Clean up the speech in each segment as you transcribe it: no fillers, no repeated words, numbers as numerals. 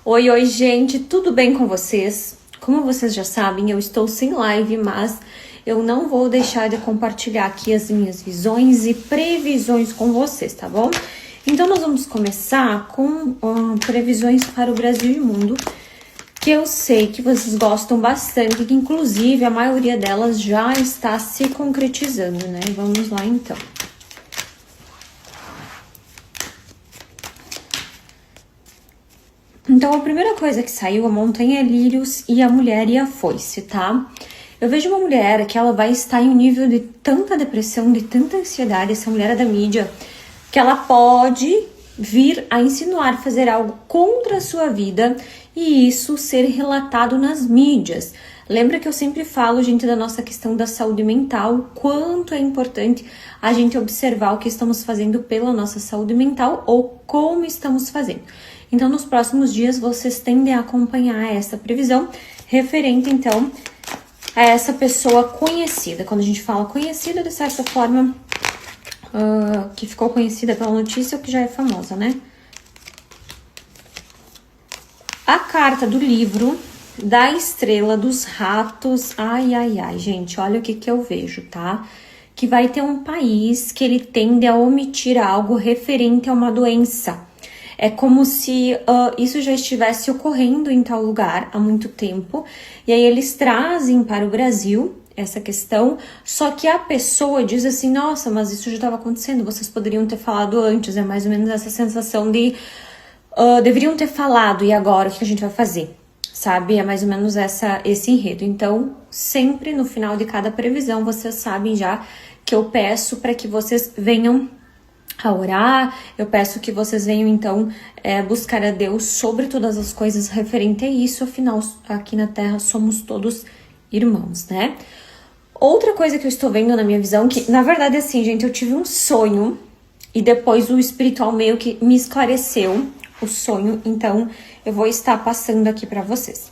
Oi, oi, gente, tudo bem com vocês? Como vocês já sabem, eu estou sem live, mas eu não vou deixar de compartilhar aqui as minhas visões e previsões com vocês, tá bom? Então, nós vamos começar com previsões para o Brasil e mundo, que eu sei que vocês gostam bastante, que inclusive a maioria delas já está se concretizando, né? Vamos lá, então. Então, a primeira coisa que saiu, a montanha lírios e a mulher e a foice, tá? Eu vejo uma mulher que ela vai estar em um nível de tanta depressão, de tanta ansiedade, essa mulher é da mídia, que ela pode vir a insinuar fazer algo contra a sua vida e isso ser relatado nas mídias. Lembra que eu sempre falo, gente, da nossa questão da saúde mental, o quanto é importante a gente observar o que estamos fazendo pela nossa saúde mental ou como estamos fazendo. Então, nos próximos dias, vocês tendem a acompanhar essa previsão referente, então, a essa pessoa conhecida. Quando a gente fala conhecida, de certa forma, que ficou conhecida pela notícia ou que já é famosa, né? A carta do livro da estrela dos ratos. Ai, ai, ai, gente, olha o que eu vejo, tá? Que vai ter um país que ele tende a omitir algo referente a uma doença. É como se isso já estivesse ocorrendo em tal lugar há muito tempo. E aí eles trazem para o Brasil essa questão. Só que a pessoa diz assim, nossa, mas isso já estava acontecendo. Vocês poderiam ter falado antes. É mais ou menos essa sensação de deveriam ter falado e agora o que a gente vai fazer? Sabe? É mais ou menos esse enredo. Então, sempre no final de cada previsão, vocês sabem já que eu peço para que vocês venham a orar, eu peço que vocês venham então buscar a Deus sobre todas as coisas referente a isso, afinal aqui na Terra somos todos irmãos, né? Outra coisa que eu estou vendo na minha visão, que na verdade assim, gente, eu tive um sonho e depois o espiritual meio que me esclareceu o sonho, então eu vou estar passando aqui pra vocês.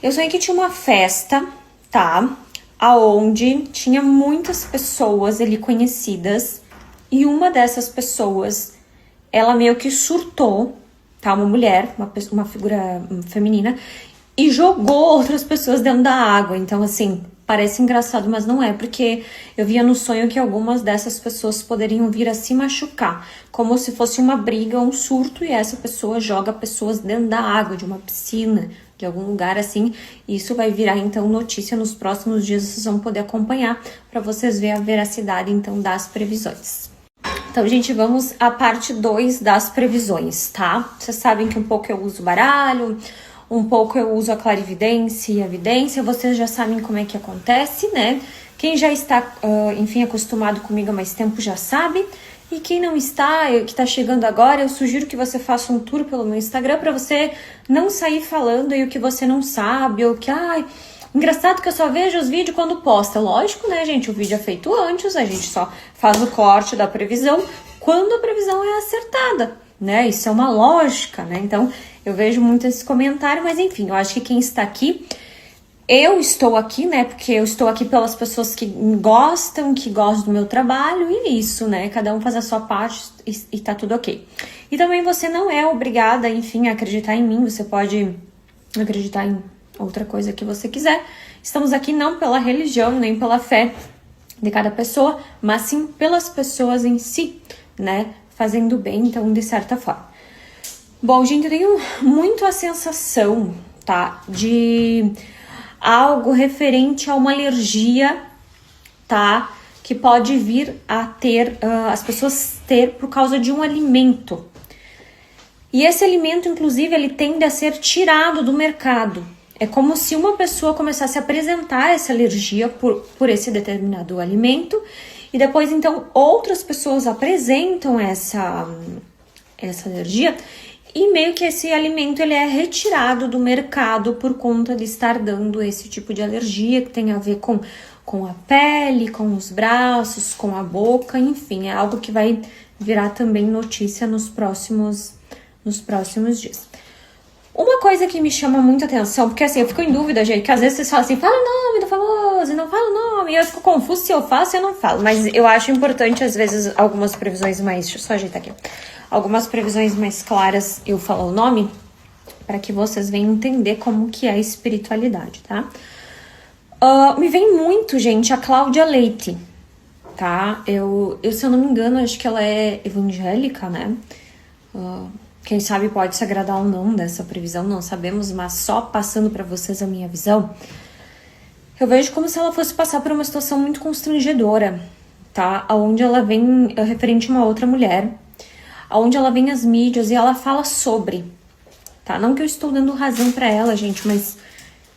Eu sonhei que tinha uma festa, tá? Aonde tinha muitas pessoas ali conhecidas. E uma dessas pessoas, ela meio que surtou, tá? Uma mulher, uma figura feminina, e jogou outras pessoas dentro da água. Então, assim, parece engraçado, mas não é, porque eu via no sonho que algumas dessas pessoas poderiam vir a se machucar, como se fosse uma briga, um surto, e essa pessoa joga pessoas dentro da água, de uma piscina, de algum lugar assim. E isso vai virar, então, notícia nos próximos dias, vocês vão poder acompanhar, para vocês verem a veracidade, então, das previsões. Então, gente, vamos à parte 2 das previsões, tá? Vocês sabem que um pouco eu uso baralho, um pouco eu uso a clarividência e a vidência, vocês já sabem como é que acontece, né? Quem já está, enfim, acostumado comigo há mais tempo já sabe, e quem não está, que está chegando agora, eu sugiro que você faça um tour pelo meu Instagram para você não sair falando aí o que você não sabe, ou que, engraçado que eu só vejo os vídeos quando posta. Lógico, né, gente? O vídeo é feito antes, a gente só faz o corte da previsão quando a previsão é acertada, né? Isso é uma lógica, né? Então, eu vejo muito esse comentário, mas enfim, eu acho que quem está aqui, eu estou aqui, né? Porque eu estou aqui pelas pessoas que gostam do meu trabalho e isso, né? Cada um faz a sua parte e tá tudo ok. E também você não é obrigada, enfim, a acreditar em mim, você pode acreditar em outra coisa que você quiser. Estamos aqui não pela religião, nem pela fé de cada pessoa, mas sim pelas pessoas em si, né? Fazendo bem, então, de certa forma. Bom, gente, eu tenho muito a sensação, tá? De algo referente a uma alergia, tá? Que pode vir a ter, as pessoas ter por causa de um alimento. E esse alimento, inclusive, ele tende a ser tirado do mercado. É como se uma pessoa começasse a apresentar essa alergia por esse determinado alimento e depois, então, outras pessoas apresentam essa alergia e meio que esse alimento ele é retirado do mercado por conta de estar dando esse tipo de alergia que tem a ver com a pele, com os braços, com a boca, enfim, é algo que vai virar também notícia nos próximos dias. Uma coisa que me chama muita atenção, porque assim, eu fico em dúvida, gente, que às vezes vocês falam assim, fala o nome do famoso, e não fala o nome, e eu fico confuso se eu faço ou eu não falo, mas eu acho importante, às vezes, algumas previsões mais, deixa eu só ajeitar aqui, algumas previsões mais claras, eu falo o nome, para que vocês venham entender como que é a espiritualidade, tá? Me vem muito, gente, a Cláudia Leite, tá? Eu, se eu não me engano, acho que ela é evangélica, né? Quem sabe pode se agradar ou não dessa previsão, não sabemos, mas só passando para vocês a minha visão, eu vejo como se ela fosse passar por uma situação muito constrangedora, tá? Onde ela vem referente a uma outra mulher, onde ela vem às mídias e ela fala sobre, tá? Não que eu estou dando razão para ela, gente, mas,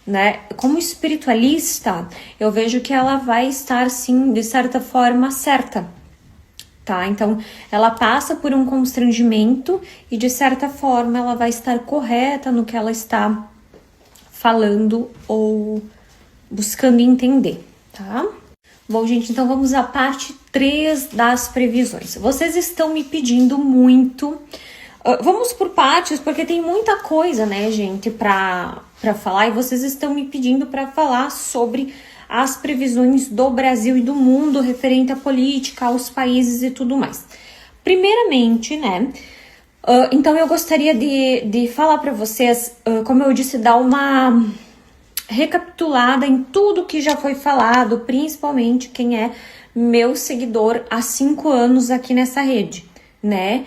né, como espiritualista, eu vejo que ela vai estar, sim, de certa forma, certa, tá? Então, ela passa por um constrangimento e, de certa forma, ela vai estar correta no que ela está falando ou buscando entender, tá? Bom, gente, então vamos à parte 3 das previsões. Vocês estão me pedindo muito. Vamos por partes, porque tem muita coisa, né, gente, pra falar. E vocês estão me pedindo para falar sobre as previsões do Brasil e do mundo referente à política, aos países e tudo mais. Primeiramente, né, então eu gostaria de falar para vocês, como eu disse, dar uma recapitulada em tudo que já foi falado, principalmente quem é meu seguidor há 5 anos aqui nessa rede, né?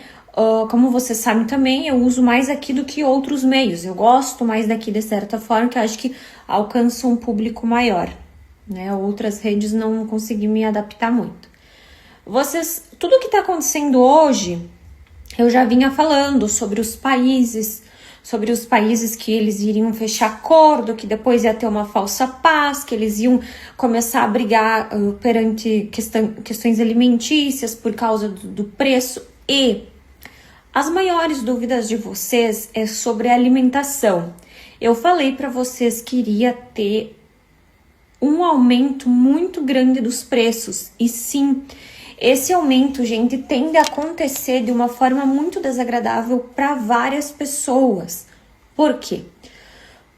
Como vocês sabem também, eu uso mais aqui do que outros meios. Eu gosto mais daqui de certa forma, que eu acho que alcança um público maior, né? Outras redes não consegui me adaptar muito. Tudo que tá acontecendo hoje, eu já vinha falando sobre os países que eles iriam fechar acordo, que depois ia ter uma falsa paz, que eles iam começar a brigar perante questões alimentícias por causa do preço. E as maiores dúvidas de vocês é sobre a alimentação. Eu falei para vocês que iria ter um aumento muito grande dos preços. E sim, esse aumento, gente, tende a acontecer de uma forma muito desagradável para várias pessoas. Por quê?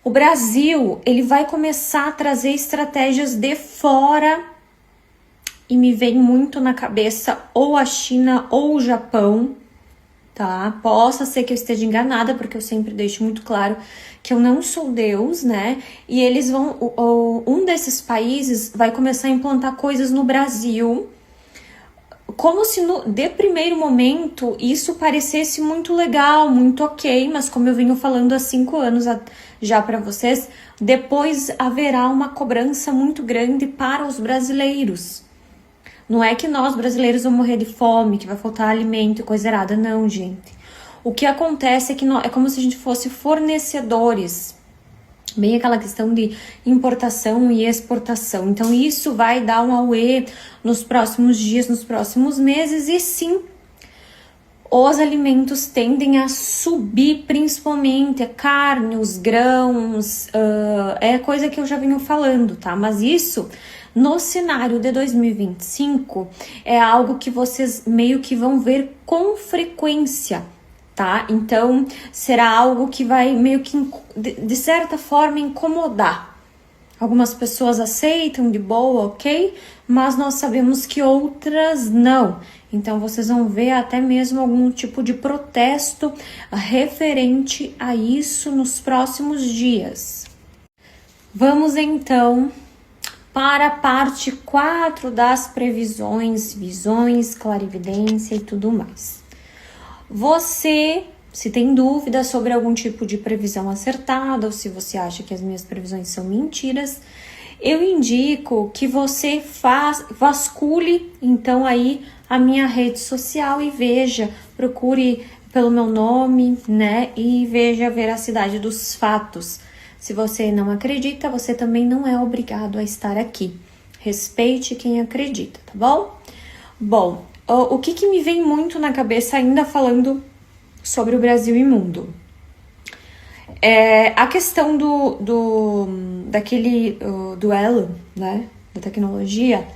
O Brasil, ele vai começar a trazer estratégias de fora e me vem muito na cabeça ou a China ou o Japão, tá? Possa ser que eu esteja enganada, porque eu sempre deixo muito claro que eu não sou Deus, né? E eles vão, um desses países vai começar a implantar coisas no Brasil, como se de primeiro momento isso parecesse muito legal, muito ok, mas como eu venho falando há 5 anos já para vocês, depois haverá uma cobrança muito grande para os brasileiros. Não é que nós brasileiros vamos morrer de fome, que vai faltar alimento e coisa errada, não, gente. O que acontece é que é como se a gente fosse fornecedores, bem aquela questão de importação e exportação. Então isso vai dar um auê nos próximos dias, nos próximos meses, e sim, os alimentos tendem a subir, principalmente a carne, os grãos, é coisa que eu já venho falando, tá? Mas isso, no cenário de 2025, é algo que vocês meio que vão ver com frequência, tá? Então, será algo que vai meio que, de certa forma, incomodar. Algumas pessoas aceitam de boa, ok? Mas nós sabemos que outras não. Então, vocês vão ver até mesmo algum tipo de protesto referente a isso nos próximos dias. Vamos, então, para a parte 4 das previsões, visões, clarividência e tudo mais. Você, se tem dúvida sobre algum tipo de previsão acertada, ou se você acha que as minhas previsões são mentiras, eu indico que você vasculhe então aí a minha rede social e veja, procure pelo meu nome, né, e veja a veracidade dos fatos. Se você não acredita, você também não é obrigado a estar aqui. Respeite quem acredita, tá bom? Bom, o que me vem muito na cabeça ainda falando sobre o Brasil e mundo? A questão daquele duelo, né, da tecnologia,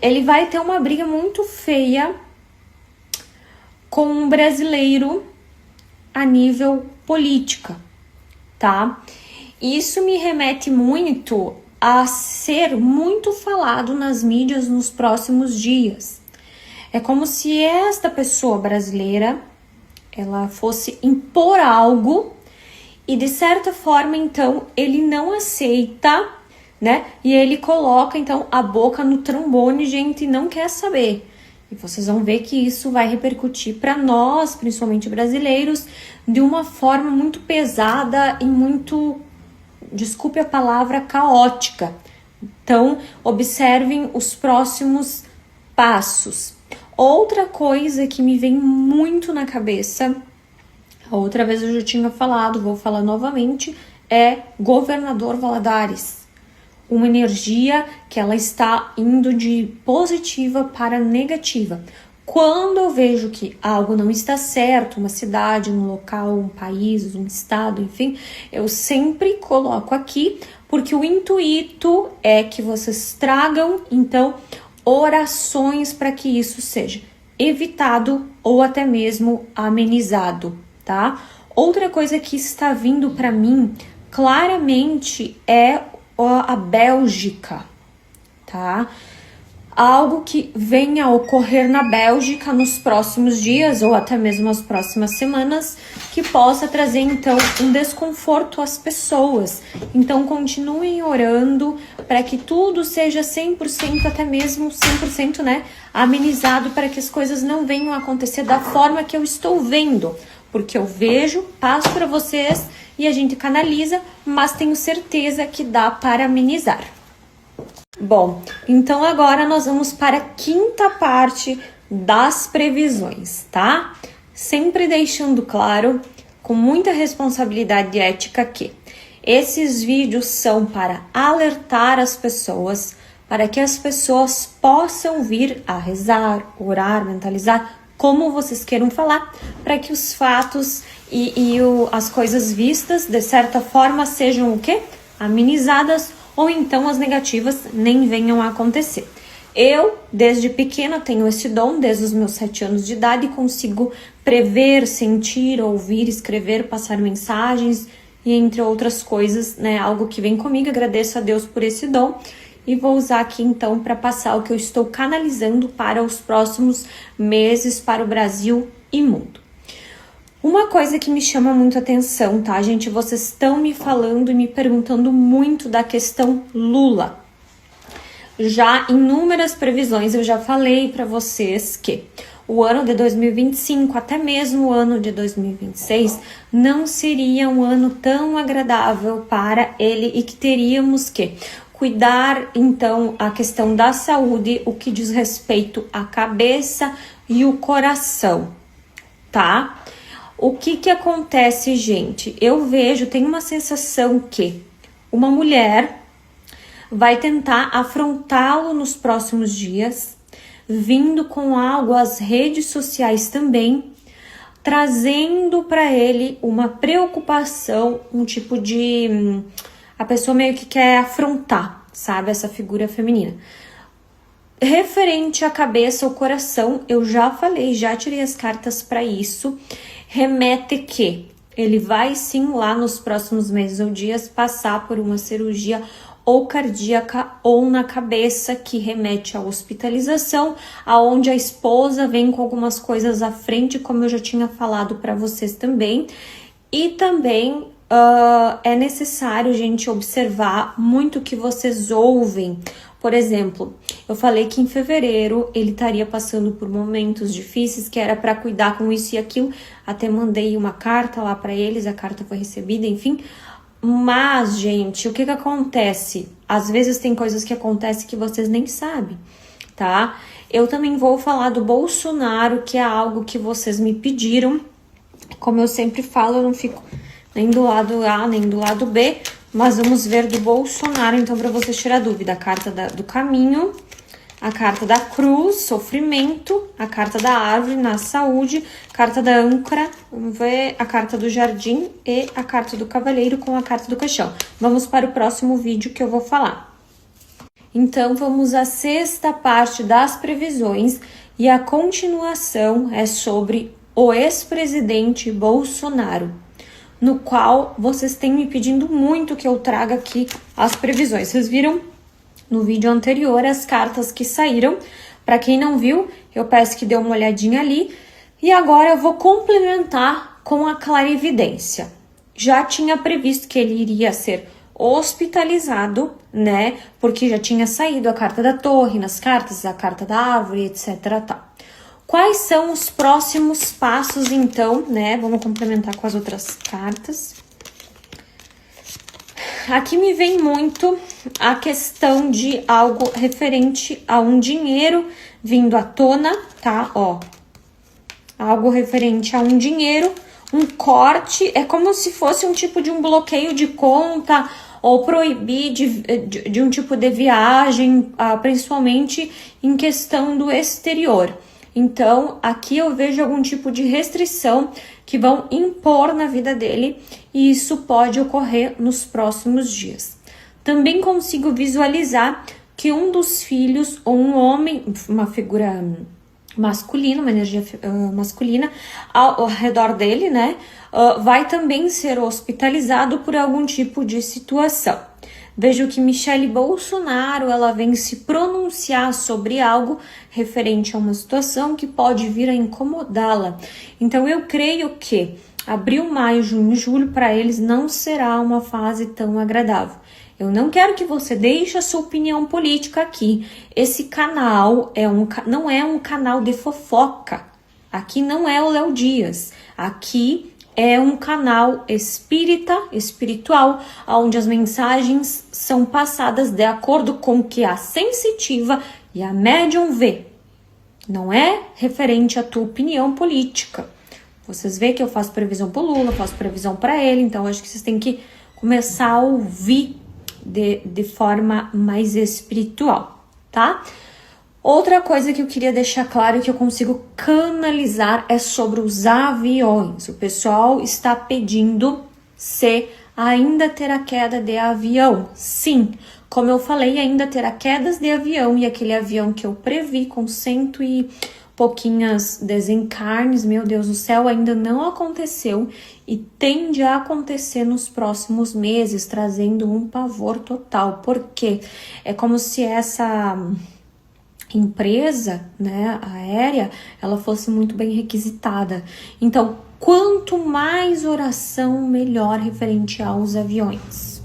ele vai ter uma briga muito feia com um brasileiro a nível política, tá? Isso me remete muito a ser muito falado nas mídias nos próximos dias. É como se esta pessoa brasileira ela fosse impor algo e de certa forma, então, ele não aceita, né? E ele coloca, então, a boca no trombone, gente, e não quer saber. E vocês vão ver que isso vai repercutir para nós, principalmente brasileiros, de uma forma muito pesada e muito, desculpe a palavra, caótica. Então, observem os próximos passos. Outra coisa que me vem muito na cabeça, outra vez eu já tinha falado, vou falar novamente, é Governador Valadares. Uma energia que ela está indo de positiva para negativa. Quando eu vejo que algo não está certo, uma cidade, um local, um país, um estado, enfim, eu sempre coloco aqui, porque o intuito é que vocês tragam, então, orações para que isso seja evitado ou até mesmo amenizado, tá? Outra coisa que está vindo para mim claramente é a Bélgica, tá? Algo que venha a ocorrer na Bélgica nos próximos dias ou até mesmo as próximas semanas que possa trazer então um desconforto às pessoas. Então continuem orando para que tudo seja 100%, até mesmo 100%, né, amenizado, para que as coisas não venham a acontecer da forma que eu estou vendo, porque eu vejo, passo para vocês e a gente canaliza, mas tenho certeza que dá para amenizar. Bom, então agora nós vamos para a quinta parte das previsões, tá? Sempre deixando claro, com muita responsabilidade ética, que esses vídeos são para alertar as pessoas, para que as pessoas possam vir a rezar, orar, mentalizar, como vocês queiram falar, para que os fatos as coisas vistas, de certa forma, sejam o quê? Amenizadas, ou então as negativas nem venham a acontecer. Eu, desde pequena, tenho esse dom, desde os meus 7 anos de idade, consigo prever, sentir, ouvir, escrever, passar mensagens e entre outras coisas, né? Algo que vem comigo, agradeço a Deus por esse dom e vou usar aqui então para passar o que eu estou canalizando para os próximos meses para o Brasil e mundo. Uma coisa que me chama muito atenção, tá, gente? Vocês estão me falando e me perguntando muito da questão Lula. Já em inúmeras previsões eu já falei para vocês que o ano de 2025, até mesmo o ano de 2026, não seria um ano tão agradável para ele e que teríamos que cuidar, então, a questão da saúde, o que diz respeito à cabeça e o coração, tá? O que acontece, gente? Eu vejo, tenho uma sensação que uma mulher vai tentar afrontá-lo nos próximos dias, vindo com algo às redes sociais também, trazendo para ele uma preocupação, um tipo de... A pessoa meio que quer afrontar, sabe? Essa figura feminina. Referente à cabeça ou coração, eu já falei, já tirei as cartas para isso. Remete que ele vai sim lá nos próximos meses ou dias passar por uma cirurgia ou cardíaca ou na cabeça, que remete à hospitalização, aonde a esposa vem com algumas coisas à frente, como eu já tinha falado para vocês também. E também é necessário, gente, observar muito o que vocês ouvem. Por exemplo, eu falei que em fevereiro ele estaria passando por momentos difíceis, que era para cuidar com isso e aquilo. Até mandei uma carta lá para eles, a carta foi recebida, enfim. Mas, gente, o que acontece? Às vezes tem coisas que acontecem que vocês nem sabem, tá? Eu também vou falar do Bolsonaro, que é algo que vocês me pediram. Como eu sempre falo, eu não fico nem do lado A, nem do lado B, mas vamos ver do Bolsonaro, então, para vocês tirar dúvida. A carta do caminho, a carta da cruz, sofrimento, a carta da árvore, na saúde, carta da âncora, vamos ver a carta do jardim e a carta do cavaleiro com a carta do caixão. Vamos para o próximo vídeo que eu vou falar. Então, vamos à sexta parte das previsões e a continuação é sobre o ex-presidente Bolsonaro, no qual vocês têm me pedindo muito que eu traga aqui as previsões. Vocês viram no vídeo anterior as cartas que saíram. Para quem não viu, eu peço que dê uma olhadinha ali. E agora eu vou complementar com a clarividência. Já tinha previsto que ele iria ser hospitalizado, né? Porque já tinha saído a carta da torre nas cartas, a carta da árvore, etc. Tá. Quais são os próximos passos, então, né? Vamos complementar com as outras cartas. Aqui me vem muito a questão de algo referente a um dinheiro vindo à tona, tá? Ó, algo referente a um dinheiro, um corte, é como se fosse um tipo de um bloqueio de conta ou proibir de um tipo de viagem, principalmente em questão do exterior. Então, aqui eu vejo algum tipo de restrição que vão impor na vida dele e isso pode ocorrer nos próximos dias. Também consigo visualizar que um dos filhos ou um homem, uma figura masculina, uma energia masculina ao redor dele, né, vai também ser hospitalizado por algum tipo de situação. Vejo que Michele Bolsonaro, ela vem se pronunciar sobre algo referente a uma situação que pode vir a incomodá-la. Então eu creio que abril, maio, junho e julho para eles não será uma fase tão agradável. Eu não quero que você deixe a sua opinião política aqui. Esse canal não é um canal de fofoca. Aqui não é o Léo Dias. Aqui é um canal espiritual, onde as mensagens são passadas de acordo com o que a sensitiva e a médium vê. Não é referente à tua opinião política. Vocês veem que eu faço previsão pro Lula, faço previsão para ele, então acho que vocês têm que começar a ouvir de forma mais espiritual, tá? Outra coisa que eu queria deixar claro que eu consigo canalizar é sobre os aviões. O pessoal está pedindo se ainda terá queda de avião. Sim, como eu falei, ainda terá quedas de avião e aquele avião que eu previ com 100 e pouquinhas desencarnes, meu Deus do céu, ainda não aconteceu e tende a acontecer nos próximos meses, trazendo um pavor total. Porque é como se essa empresa, né, aérea, ela fosse muito bem requisitada. Então, quanto mais oração, melhor referente aos aviões.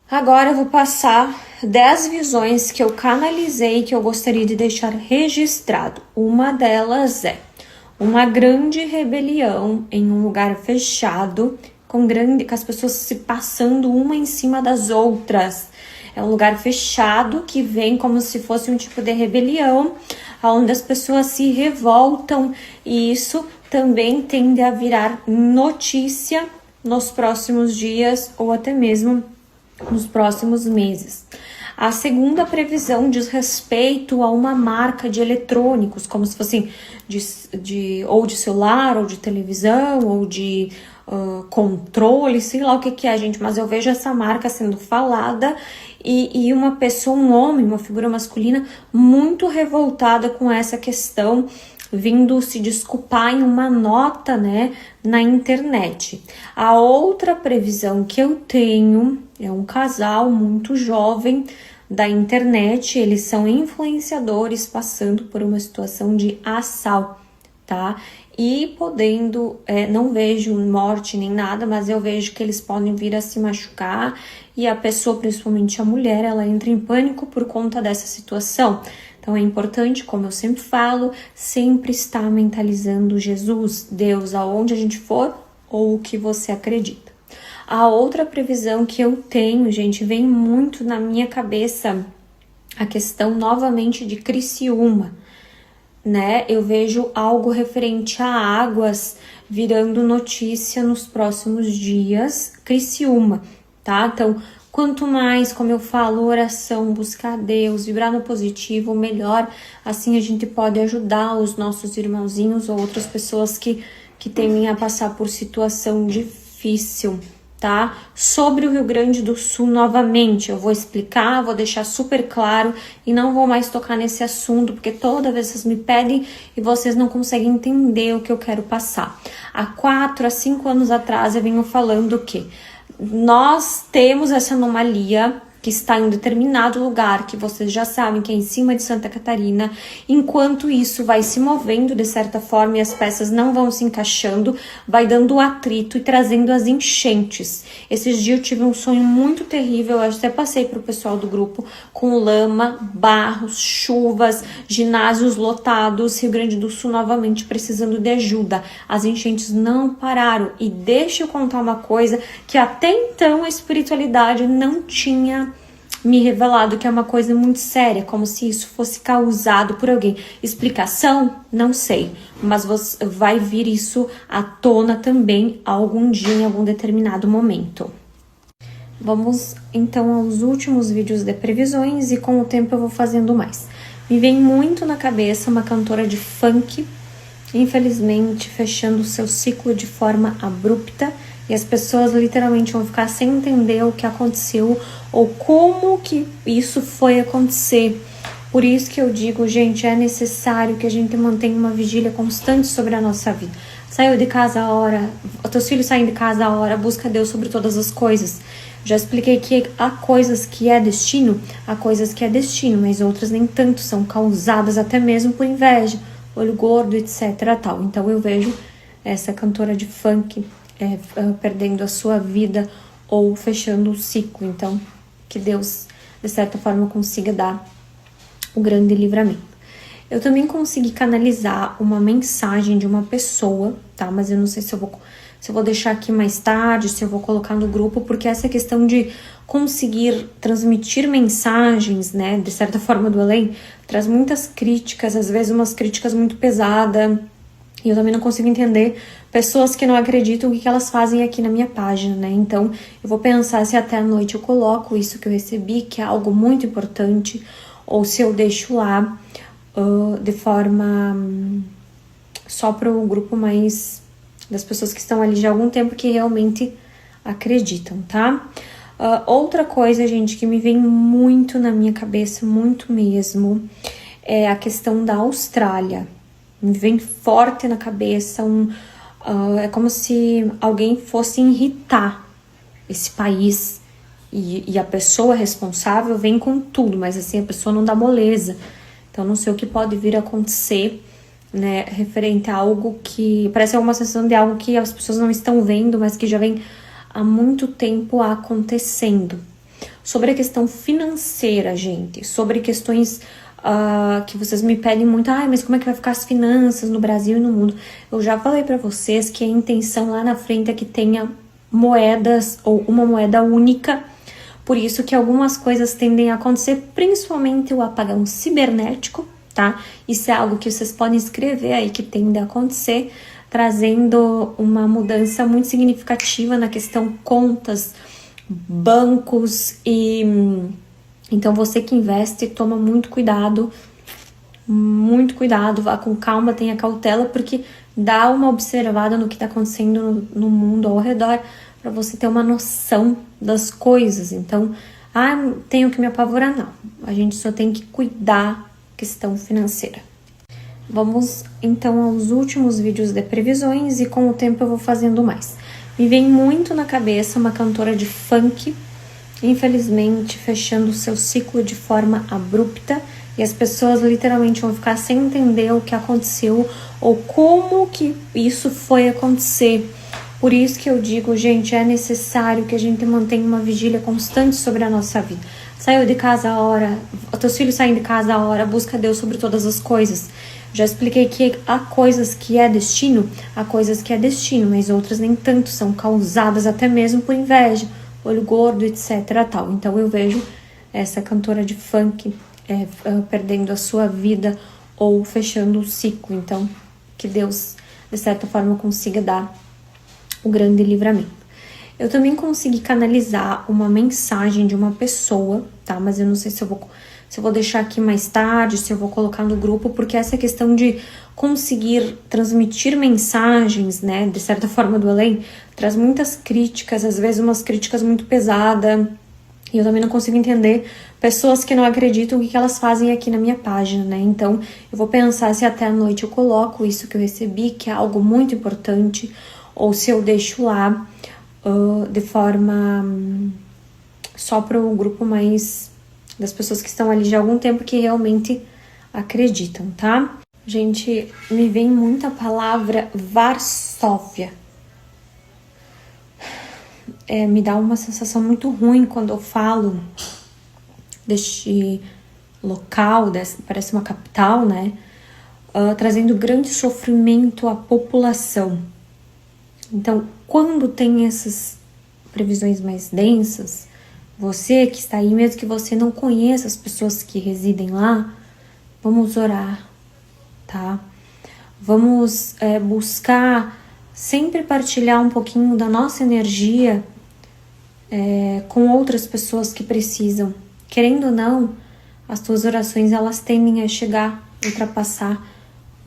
Agora eu vou passar 10 visões que eu canalizei que eu gostaria de deixar registrado. Uma delas é uma grande rebelião em um lugar fechado, com as pessoas se passando uma em cima das outras. É um lugar fechado que vem como se fosse um tipo de rebelião, onde as pessoas se revoltam e isso também tende a virar notícia nos próximos dias ou até mesmo nos próximos meses. A segunda previsão diz respeito a uma marca de eletrônicos, como se fossem ou de celular, ou de televisão, ou de controle, sei lá o que é, gente, mas eu vejo essa marca sendo falada e uma pessoa, um homem, uma figura masculina muito revoltada com essa questão, vindo se desculpar em uma nota, né, na internet. A outra previsão que eu tenho é um casal muito jovem da internet, eles são influenciadores passando por uma situação de assalto, tá? E podendo, não vejo morte nem nada, mas eu vejo que eles podem vir a se machucar e a pessoa, principalmente a mulher, ela entra em pânico por conta dessa situação. Então é importante, como eu sempre falo, sempre estar mentalizando Jesus, Deus, aonde a gente for ou o que você acredita. A outra previsão que eu tenho, gente, vem muito na minha cabeça a questão novamente de Criciúma, né? Eu vejo algo referente a águas virando notícia nos próximos dias, Criciúma, tá? Então, quanto mais, como eu falo, oração, buscar Deus, vibrar no positivo, melhor, assim a gente pode ajudar os nossos irmãozinhos ou outras pessoas que temem a passar por situação difícil, tá? Sobre o Rio Grande do Sul, novamente, eu vou explicar, vou deixar super claro e não vou mais tocar nesse assunto, porque toda vez vocês me pedem e vocês não conseguem entender o que eu quero passar. Há 4 a 5 anos atrás eu venho falando que nós temos essa anomalia que está em um determinado lugar, que vocês já sabem que é em cima de Santa Catarina. Enquanto isso vai se movendo de certa forma e as peças não vão se encaixando, vai dando atrito e trazendo as enchentes. Esses dias eu tive um sonho muito terrível, eu até passei para o pessoal do grupo, com lama, barros, chuvas, ginásios lotados, Rio Grande do Sul novamente precisando de ajuda. As enchentes não pararam. E deixa eu contar uma coisa que até então a espiritualidade não tinha me revelado, que é uma coisa muito séria, como se isso fosse causado por alguém. Explicação? Não sei, mas você vai vir isso à tona também algum dia, em algum determinado momento. Vamos então aos últimos vídeos de previsões e com o tempo eu vou fazendo mais. Me vem muito na cabeça uma cantora de funk, infelizmente fechando o seu ciclo de forma abrupta, e as pessoas literalmente vão ficar sem entender o que aconteceu ou como que isso foi acontecer. Por isso que eu digo, gente, é necessário que a gente mantenha uma vigília constante sobre a nossa vida. Saiu de casa a hora, teus filhos saem de casa a hora, busca Deus sobre todas as coisas. Já expliquei que há coisas que é destino, mas outras nem tanto, são causadas até mesmo por inveja, olho gordo, etc. tal. Então eu vejo essa cantora de funk perdendo a sua vida ou fechando o ciclo. Então, que Deus, de certa forma, consiga dar o grande livramento. Eu também consegui canalizar uma mensagem de uma pessoa, tá? Mas eu não sei se eu vou deixar aqui mais tarde, se eu vou colocar no grupo, porque essa questão de conseguir transmitir mensagens, né, de certa forma do além, traz muitas críticas, às vezes umas críticas muito pesadas, e eu também não consigo entender pessoas que não acreditam o que elas fazem aqui na minha página, né? Então, eu vou pensar se até a noite eu coloco isso que eu recebi, que é algo muito importante, ou se eu deixo lá de forma só para o grupo mais das pessoas que estão ali já há algum tempo que realmente acreditam, tá? Outra coisa, gente, que me vem muito na minha cabeça, muito mesmo, é a questão da Austrália. Me vem forte na cabeça, é como se alguém fosse irritar esse país e a pessoa responsável vem com tudo, mas assim, a pessoa não dá moleza. Então, não sei o que pode vir a acontecer, né, referente a algo que parece uma sensação de algo que as pessoas não estão vendo, mas que já vem há muito tempo acontecendo. Sobre a questão financeira, gente, sobre questões que vocês me pedem muito, mas como é que vai ficar as finanças no Brasil e no mundo? Eu já falei para vocês que a intenção lá na frente é que tenha moedas ou uma moeda única, por isso que algumas coisas tendem a acontecer, principalmente o apagão cibernético, tá? Isso é algo que vocês podem escrever aí que tende a acontecer, trazendo uma mudança muito significativa na questão contas, bancos e... Então, você que investe, toma muito cuidado, vá com calma, tenha cautela, porque dá uma observada no que está acontecendo no mundo ao redor, para você ter uma noção das coisas. Então, tenho que me apavorar, não. A gente só tem que cuidar da questão financeira. Vamos, então, aos últimos vídeos de previsões e com o tempo eu vou fazendo mais. Me vem muito na cabeça uma cantora de funk, infelizmente fechando o seu ciclo de forma abrupta, e as pessoas literalmente vão ficar sem entender o que aconteceu ou como que isso foi acontecer. Por isso que eu digo, gente, é necessário que a gente mantenha uma vigília constante sobre a nossa vida. Saiu de casa a hora, teus filhos saem de casa a hora, busca Deus sobre todas as coisas. Já expliquei que há coisas que é destino, mas outras nem tanto, são causadas até mesmo por inveja, olho gordo, etc. tal. Então eu vejo essa cantora de funk perdendo a sua vida ou fechando o ciclo. Então, que Deus, de certa forma, consiga dar o grande livramento. Eu também consegui canalizar uma mensagem de uma pessoa, tá? Mas eu não sei se eu vou deixar aqui mais tarde, se eu vou colocar no grupo, porque essa questão de conseguir transmitir mensagens, né, de certa forma do além, traz muitas críticas, às vezes umas críticas muito pesadas, e eu também não consigo entender pessoas que não acreditam o que elas fazem aqui na minha página, né? Então, eu vou pensar se até a noite eu coloco isso que eu recebi, que é algo muito importante, ou se eu deixo lá de forma só para o grupo mais das pessoas que estão ali já há algum tempo que realmente acreditam, tá? Gente, me vem muita palavra Varsóvia. Me dá uma sensação muito ruim quando eu falo deste local, parece uma capital, né? Trazendo grande sofrimento à população. Então, quando tem essas previsões mais densas, você que está aí, mesmo que você não conheça as pessoas que residem lá, vamos orar, tá? Vamos buscar sempre partilhar um pouquinho da nossa energia com outras pessoas que precisam. Querendo ou não, as tuas orações, elas tendem a chegar, ultrapassar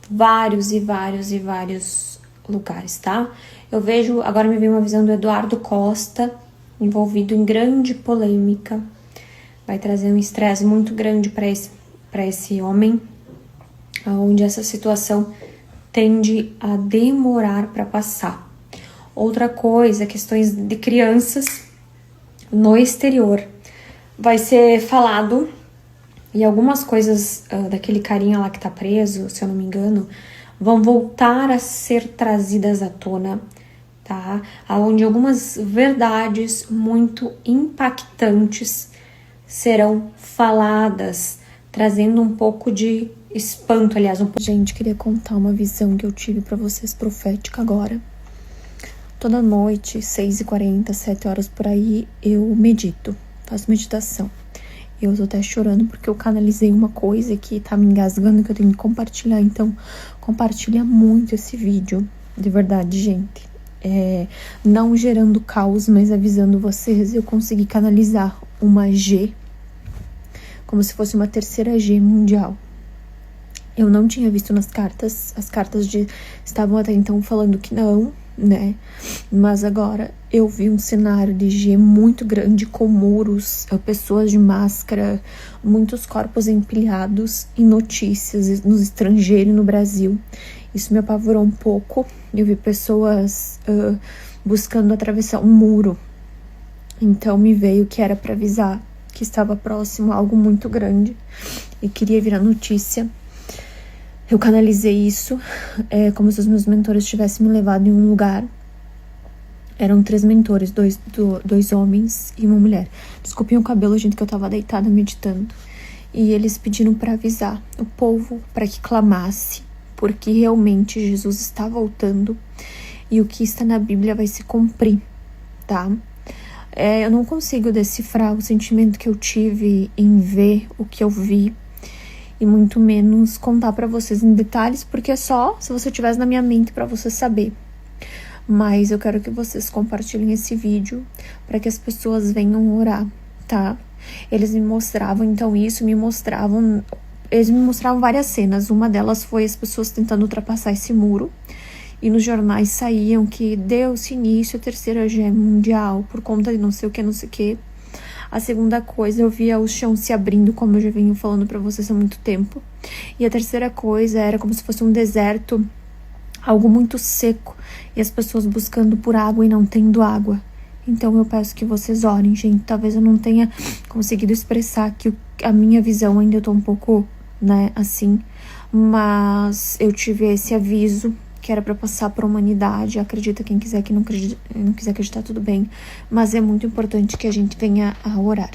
vários e vários e vários lugares, tá? Eu vejo, agora me veio uma visão do Eduardo Costa, envolvido em grande polêmica. Vai trazer um estresse muito grande para esse homem, onde essa situação tende a demorar para passar. Outra coisa, questões de crianças no exterior. Vai ser falado, e algumas coisas daquele carinha lá que tá preso, se eu não me engano, vão voltar a ser trazidas à tona, tá? Onde algumas verdades muito impactantes serão faladas, trazendo um pouco de espanto, aliás. Gente, queria contar uma visão que eu tive pra vocês, profética agora. Toda noite, 6h40, 7 horas por aí, eu medito, faço meditação. Eu tô até chorando porque eu canalizei uma coisa que tá me engasgando, que eu tenho que compartilhar. Então, compartilha muito esse vídeo, de verdade, gente. Não gerando caos, mas avisando vocês. Eu consegui canalizar uma G, como se fosse uma terceira G mundial. Eu não tinha visto nas cartas, as cartas estavam até então falando que não, né? Mas agora eu vi um cenário de G muito grande, com muros, pessoas de máscara, muitos corpos empilhados e notícias no estrangeiro e no Brasil. Isso me apavorou um pouco. Eu vi pessoas buscando atravessar um muro. Então me veio que era para avisar que estava próximo a algo muito grande e queria virar notícia. Eu canalizei isso, como se os meus mentores tivessem me levado em um lugar. Eram 3 mentores, 2 homens e uma mulher. Desculpem o cabelo, gente, que eu tava deitada meditando. E eles pediram para avisar o povo para que clamasse, porque realmente Jesus está voltando e o que está na Bíblia vai se cumprir, tá? Eu não consigo decifrar o sentimento que eu tive em ver o que eu vi, e muito menos contar pra vocês em detalhes, porque é só se você tivesse na minha mente pra você saber. Mas eu quero que vocês compartilhem esse vídeo para que as pessoas venham orar, tá? Eles me mostravam, então eles me mostravam várias cenas. Uma delas foi as pessoas tentando ultrapassar esse muro, e nos jornais saíam que deu-se início à terceira guerra mundial por conta de não sei o que, não sei o que. A segunda coisa, eu via o chão se abrindo, como eu já venho falando pra vocês há muito tempo. E a terceira coisa era como se fosse um deserto, algo muito seco, e as pessoas buscando por água e não tendo água. Então eu peço que vocês orem, gente. Talvez eu não tenha conseguido expressar que a minha visão, ainda eu tô um pouco, né, assim. Mas eu tive esse aviso que era para passar para a humanidade. Acredita quem quiser, quem não quiser acreditar, tudo bem. Mas é muito importante que a gente venha a orar.